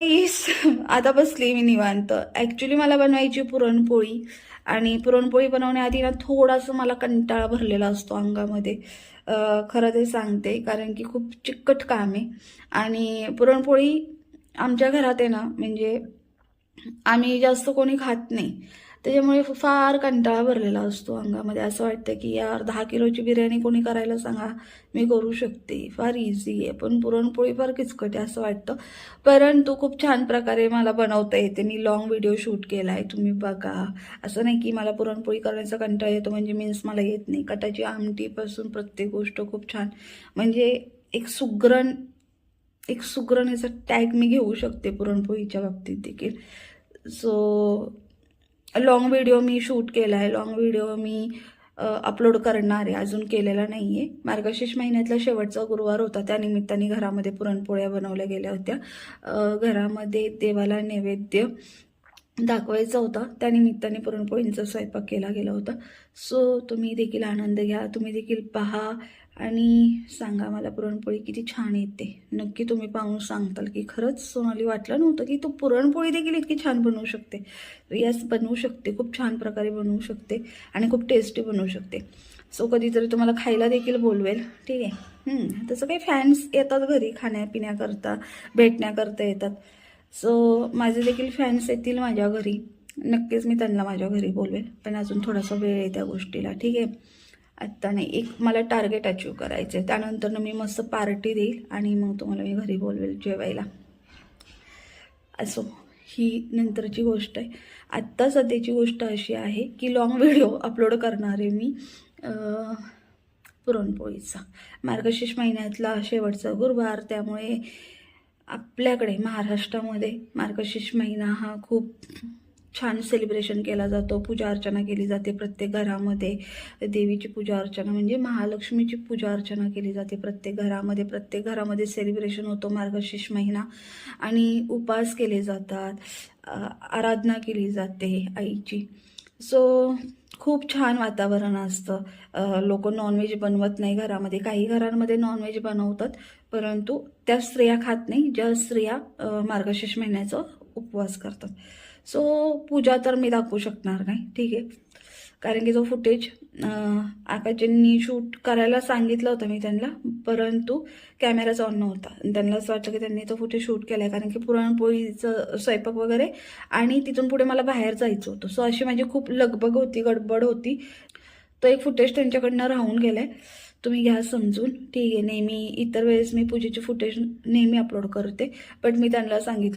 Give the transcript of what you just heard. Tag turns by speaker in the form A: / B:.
A: इस आता बसली मी निवांत. ॲक्च्युली मला बनवायची पुरणपोळी आणि पुरणपोळी बनवण्याआधी ना थोडासा मला कंटाळा भरलेला असतो अंगामध्ये. खरं ते सांगते कारण की खूप चिकट काम आहे आणि पुरणपोळी आमच्या घरात आहे ना म्हणजे आम्ही जास्त कोणी खात नाही. त्याच्यामुळे फार कंटाळा भरलेला असतो अंगामध्ये. असं वाटतं की यार 10 किलोची बिर्याणी कोणी करायला सांगा, मी करू शकते. फार इझी आहे. पण पुरणपोळी फार किचकट आहे असं वाटतं. परंतु खूप छान प्रकारे मला बनवता येते. मी लाँग व्हिडिओ शूट केला आहे, तुम्ही बघा. असं नाही की मला पुरणपोळी करण्याचा कंटाळा येतो म्हणजे मीन्स मला येत नाही. कटाची आमटीपासून प्रत्येक गोष्ट खूप छान म्हणजे एक सुगरण एक सुगरणीचा टॅग मी घेऊ शकते पुरणपोळीच्या बाबतीत देखील. सो लाँग व्हिडिओ मी शूट केला आहे. लाँग व्हिडिओ मी अपलोड करणार आहे. अजून केलेला नाही आहे. मार्गशीर्ष महिन्यातला शेवटचा गुरुवार होता. त्यानिमित्ताने घरामध्ये पुरणपोळ्या बनवल्या गेल्या होत्या. घरामध्ये देवाला नैवेद्य दाखवायचा होता. त्यानिमित्ताने पुरणपोळींचा स्वयंपाक केला गेला होता. सो तुम्ही देखील आनंद घ्या. तुम्ही देखील पहा आणि सांगा मला पुरणपोळी किती छान येते. नक्की तुम्ही पाहून सांगताल की खरंच सोनाली वाटलं नव्हतं की तू पुरणपोळी देखील इतकी छान बनवू शकते. यस, बनवू शकते. खूप छान प्रकारे बनवू शकते आणि खूप टेस्टी बनवू शकते. सो कधीतरी तुम्हाला खायला देखील बोलवेल. ठीक आहे. तसं काही फॅन्स येतात घरी खाण्यापिण्याकरता, भेटण्याकरता येतात. सो माझे देखील फॅन्स येतील माझ्या घरी. नक्कीच मी त्यांना माझ्या घरी बोलवेल. पण अजून थोडासा वेळ आहे त्या गोष्टीला. ठीक आहे. आत्ता नाही. एक मला टार्गेट अचीव करायचं आहे. त्यानंतर मी मस्त पार्टी देईल आणि मग तुम्हाला मी घरी बोलवेल जेवायला. असो, ही नंतरची गोष्ट आहे. आत्ता सध्याची गोष्ट अशी आहे की लाँग व्हिडिओ अपलोड करणार आहे मी पुरणपोळीचा. मार्गशीर्ष महिन्यातला शेवटचा गुरुवार, त्यामुळे आपल्याकडे महाराष्ट्रामध्ये मार्गशीर्ष महिना हा खूप छान सेलिब्रेशन केला जातो. पूजा अर्चना केली जाते प्रत्येक घरामध्ये. देवीची पूजा अर्चना म्हणजे महालक्ष्मीची पूजा अर्चना केली जाते प्रत्येक घरामध्ये. प्रत्येक घरामध्ये सेलिब्रेशन होतो मार्गशीर्ष महिना आणि उपवास केले जातात, आराधना केली जाते आईची. सो खूप छान वातावरण असतं. लोक नॉनव्हेज बनवत नाही घरामध्ये. काही घरांमध्ये नॉनव्हेज बनवतात, परंतु त्या स्त्रिया खात नाही ज्या स्त्रिया मार्गशीर्ष महिन्याचा उपवास करतात. सो पूजा तर मी दाखवू शकणार नाही. ठीक आहे. कारण की जो फुटेज आकाशजींनी शूट करायला सांगितलं होतं मी त्यांना, परंतु कॅमेराच ऑन नव्हता. त्यांना असं वाटलं की त्यांनी तो फुटेज शूट केला आहे कारण की पुरणपोळीचं स्वयंपाक वगैरे आणि तिथून पुढे मला बाहेर जायचं होतं. सो अशी माझी खूप लगबग होती, गडबड होती. तो एक फुटेज त्यांच्याकडनं राहून गेला आहे. तुम्ही घ्या समजून. ठीक आहे. नेहमी इतर वेळेस मी पूजेचे फुटेज नेहमी अपलोड करते, बट मी त्यांना सांगितलं